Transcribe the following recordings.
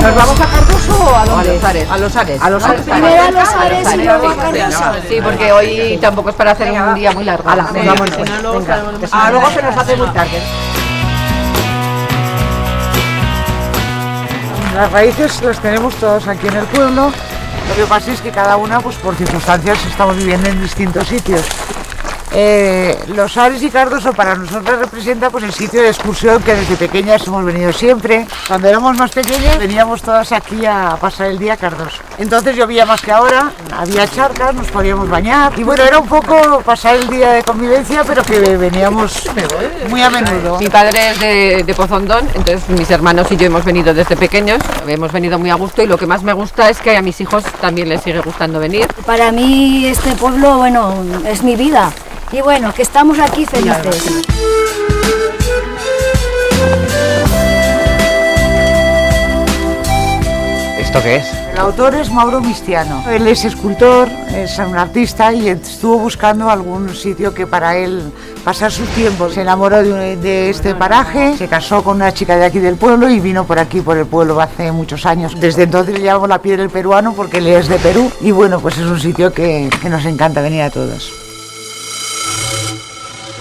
¿Nos vamos a Cardoso o a dónde? A Los Ares. A Los Ares. A Los Ares. Primero a Los Ares y luego a Cardoso. Sí, porque hoy tampoco es para hacer un día muy largo. Hala, pues vámonos. Venga, luego se nos hace muy tarde. Las raíces las tenemos todos aquí en el pueblo. Lo que pasa es que cada una, pues por circunstancias, estamos viviendo en distintos sitios. Los Ares y Cardoso para nosotros representa pues el sitio de excursión que desde pequeñas hemos venido siempre. Cuando éramos más pequeñas veníamos todas aquí a pasar el día a Cardoso. Entonces llovía más que ahora, había charcas, nos podíamos bañar y bueno, era un poco pasar el día de convivencia, pero que veníamos muy a menudo. Mi padre es de Pozondón, entonces mis hermanos y yo hemos venido desde pequeños, hemos venido muy a gusto y lo que más me gusta es que a mis hijos también les sigue gustando venir. Para mí este pueblo, bueno, es mi vida. Y bueno, que estamos aquí felices. ¿Esto qué es? El autor es Mauro Mistiano. Él es escultor, es un artista y estuvo buscando algún sitio que para él pasar su tiempo. Se enamoró de este paraje, se casó con una chica de aquí del pueblo y vino por aquí, por el pueblo, hace muchos años. Desde entonces le llamamos la piedra del peruano porque él es de Perú y bueno, pues es un sitio que nos encanta venir a todos.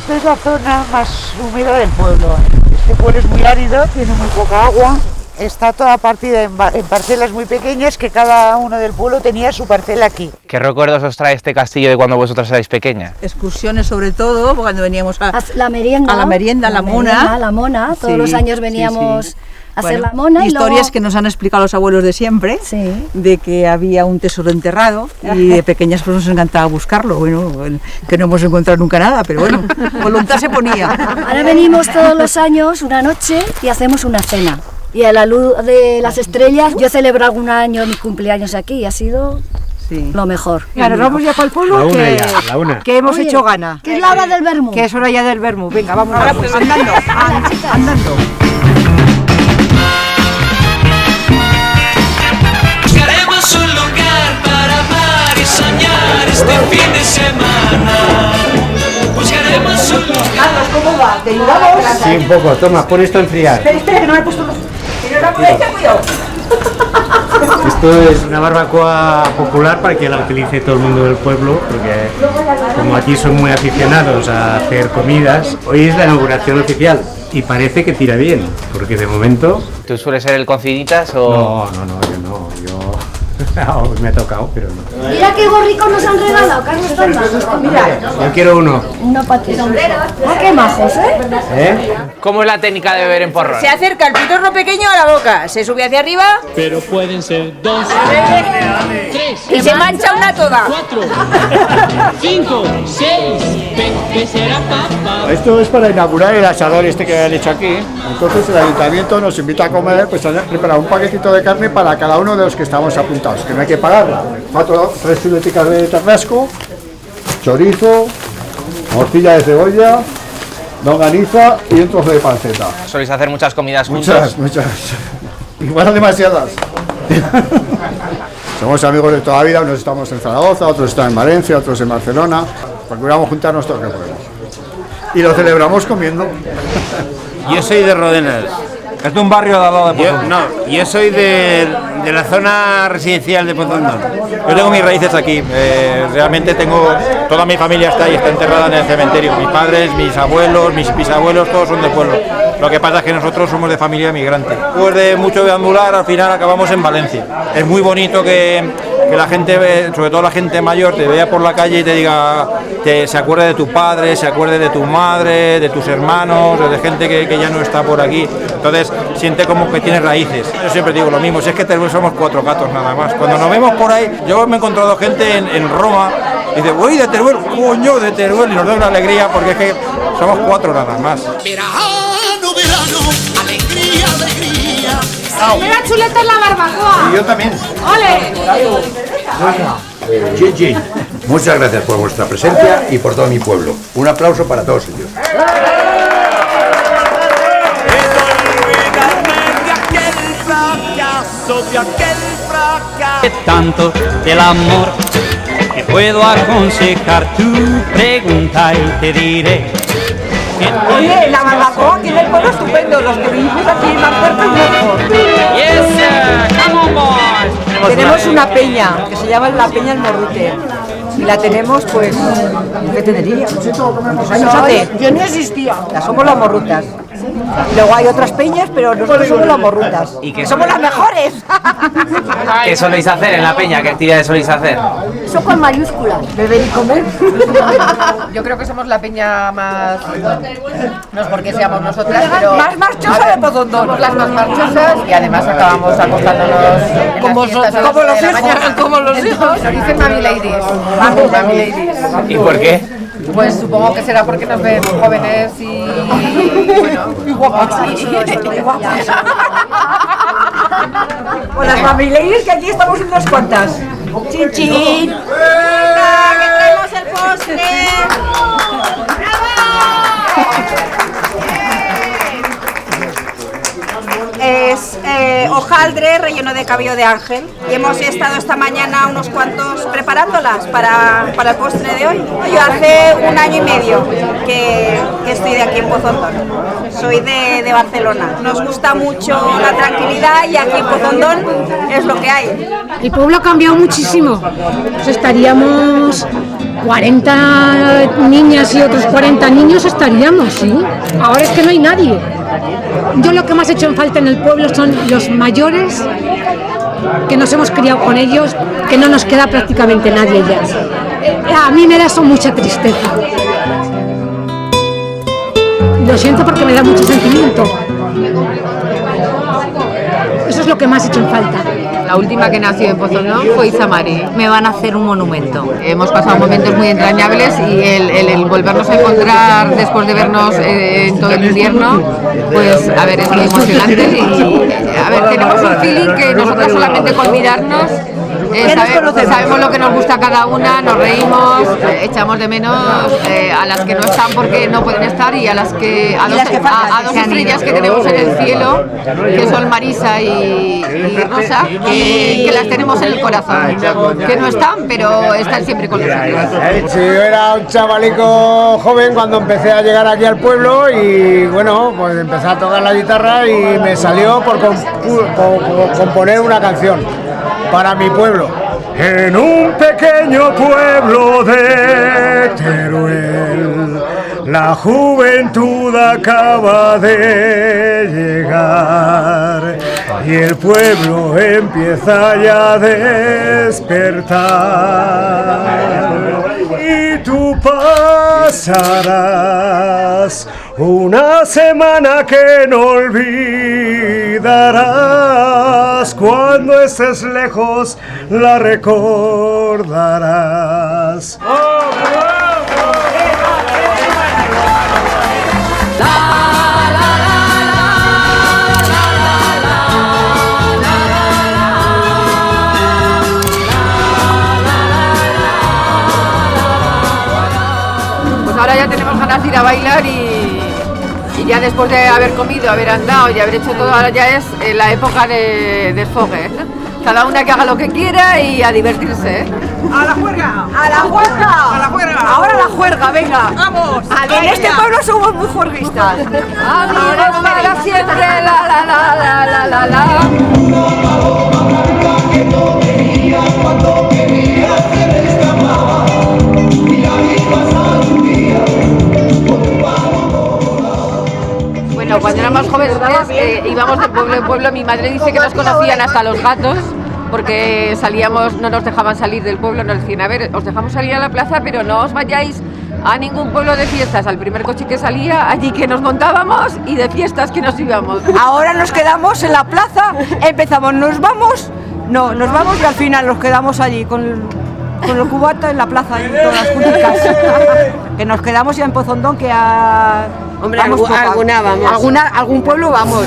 Esta es la zona más húmeda del pueblo. Este pueblo es muy árido, tiene muy poca agua. Está toda partida en parcelas muy pequeñas que cada uno del pueblo tenía su parcela aquí. ¿Qué recuerdos os trae este castillo de cuando vosotras erais pequeñas? Excursiones sobre todo, cuando veníamos a la merienda. A la merienda, la mona. La mona, todos los años veníamos a hacer la mona. Y historias luego... que nos han explicado los abuelos de siempre, de que había un tesoro enterrado y de pequeñas pues nos encantaba buscarlo. Bueno, que no hemos encontrado nunca nada, pero bueno, voluntad se ponía. Ahora venimos todos los años una noche y hacemos una cena. Y a la luz de las estrellas, yo celebro algún año mi cumpleaños aquí y ha sido lo mejor. Mira, nos vamos ya para el pueblo, que hemos hecho gana. Que es la hora del vermú. Que es hora ya del vermú. Venga, vamos ahora pues andando, andando. Buscaremos un lugar para amar y soñar este fin de semana. Buscaremos un lugar. Carlos, ¿cómo va? ¿Te ayudamos? Sí, un poco. Toma, pon esto a enfriar. Espera, que no me he puesto los... cuidado. Esto es una barbacoa popular para que la utilice todo el mundo del pueblo, porque como aquí son muy aficionados a hacer comidas, hoy es la inauguración oficial y parece que tira bien, porque de momento... ¿Tú sueles ser el cocinitas o...? No, yo me ha tocado, pero no. Mira qué borricos nos han regalado, Carlos Tanda. Mira, yo quiero uno. Una patita. Ah, qué majos, ¿eh? ¿Cómo es la técnica de beber en porrón? Se acerca el pitorro pequeño a la boca, se sube hacia arriba. Pero pueden ser 2, 3, y se mancha una toda. 4, 5, 6, 20 será papá. Esto es para inaugurar el asador este que han hecho aquí. Entonces el ayuntamiento nos invita a comer, pues han preparado un paquetito de carne para cada uno de los que estamos apuntados, que no hay que pagarla. 3 fileticas de tarrasco, chorizo, morcilla de cebolla, longaniza y un trozo de panceta. ¿Soléis hacer muchas comidas juntos? Muchas. Igual demasiadas. Somos amigos de toda la vida, unos estamos en Zaragoza, otros están en Valencia, otros en Barcelona. Procuramos juntarnos todo lo que podemos. Y lo celebramos comiendo. Yo soy de Rodenas. Es de un barrio de al lado de Pozondón. Yo soy de la zona residencial de Pozondón. Yo tengo mis raíces aquí. Realmente toda mi familia está ahí, está enterrada en el cementerio. Mis padres, mis abuelos, mis bisabuelos, todos son del pueblo. Lo que pasa es que nosotros somos de familia migrante. Después de mucho deambular, al final acabamos en Valencia. Es muy bonito que la gente, sobre todo la gente mayor, te vea por la calle y te diga, se acuerde de tu padre, se acuerde de tu madre, de tus hermanos, de gente que ya no está por aquí. Entonces siente como que tiene raíces. Yo siempre digo lo mismo, si es que Teruel somos 4 gatos nada más. Cuando nos vemos por ahí, yo me he encontrado gente en Roma y dice, uy, de Teruel, coño, de Teruel, y nos da una alegría porque es que somos 4 nada más. Verano, alegría. Primera chuleta en la barbacoa. Y yo también. ¡Ole! Gigi, muchas gracias por vuestra presencia y por todo mi pueblo. Un aplauso para todos ellos. Tanto del amor que puedo aconsejar, tú pregunta y te diré. Oye, la barbacoa aquí en el pueblo estupendo, los que vivimos aquí más cerca es mejor. Yes, sir. tenemos una peña que se llama la Peña El Morrute. Y la tenemos, pues, ¿qué te diría? ¿Cuántos años hace? Yo no existía. Ya somos las morrutas. Y luego hay otras peñas, pero nosotros somos las morrutas. ¿Y qué somos las mejores? ¿Qué soléis hacer en la peña? ¿Qué actividades soléis hacer? Eso con mayúsculas. Beber y comer. Yo creo que somos la peña más, no es porque seamos nosotras, pero más marchosa de Pozondón. Somos las más marchosas y además acabamos acostándonos como los hijos, como los hijos. Nos dicen Mami Ladies. Mami Ladies. ¿Y por qué? Pues supongo que será porque nos ven jóvenes y bueno, y guapas. Pues las Mami Ladies, que aquí estamos unas cuantas. Chin chin. ¡Venga, que traemos el postre! Es hojaldre relleno de cabello de ángel y hemos estado esta mañana unos cuantos preparándolas para el postre de hoy. Yo hace 1 año y medio que estoy de aquí en Pozondón, soy de Barcelona. Nos gusta mucho la tranquilidad y aquí en Pozondón es lo que hay. El pueblo ha cambiado muchísimo, pues estaríamos 40 niñas y otros 40 niños estaríamos, ¿sí? Ahora es que no hay nadie. Yo lo que más he hecho en falta en el pueblo son los mayores, que nos hemos criado con ellos, que no nos queda prácticamente nadie ya. A mí me da eso mucha tristeza. Lo siento porque me da mucho sentimiento. Eso es lo que más he hecho en falta. la última que nació en Pozondón fue Isamari. Me van a hacer un monumento. Hemos pasado momentos muy entrañables y el volvernos a encontrar después de vernos en todo el invierno, pues a ver, es muy emocionante y a ver, tenemos un feeling que nosotros solamente con mirarnos sabemos lo que nos gusta a cada una, nos reímos, echamos de menos a las que no están porque no pueden estar y a las que a dos estrellas que tenemos en el cielo, que son Marisa y Rosa, que las tenemos en el corazón, que no están, pero están siempre con nosotros. Sí, yo era un chavalico joven cuando empecé a llegar aquí al pueblo y bueno, pues empecé a tocar la guitarra y me salió por componer una canción para mi pueblo. En un pequeño pueblo de Teruel, la juventud acaba de llegar y el pueblo empieza ya a despertar. Y tú pasarás una semana que no olvidarás, cuando estés lejos la recordarás. Pues ahora ya tenemos ganas de ir a bailar y ya después de haber comido, haber andado y haber hecho todo, ahora ya es la época de desfogue. Cada una que haga lo que quiera y a divertirse. ¡A la juerga! ¡A la juerga! ¡A la juerga! Ahora la juerga, venga. ¡Vamos! En este pueblo somos muy juerguistas. Amigos para siempre, la la la la la la la. Bueno, cuando éramos jóvenes íbamos de pueblo en pueblo. Mi madre dice que nos conocían hasta los gatos porque salíamos, no nos dejaban salir del pueblo, nos decían, a ver, os dejamos salir a la plaza, pero no os vayáis a ningún pueblo de fiestas. Al primer coche que salía, allí que nos montábamos y de fiestas que nos íbamos. Ahora nos quedamos en la plaza, empezamos, nos vamos y al final nos quedamos allí con el cubata en la plaza y todas las junticas. Que nos quedamos ya en Pozondón, que Hombre, alguna vamos. Algún pueblo vamos.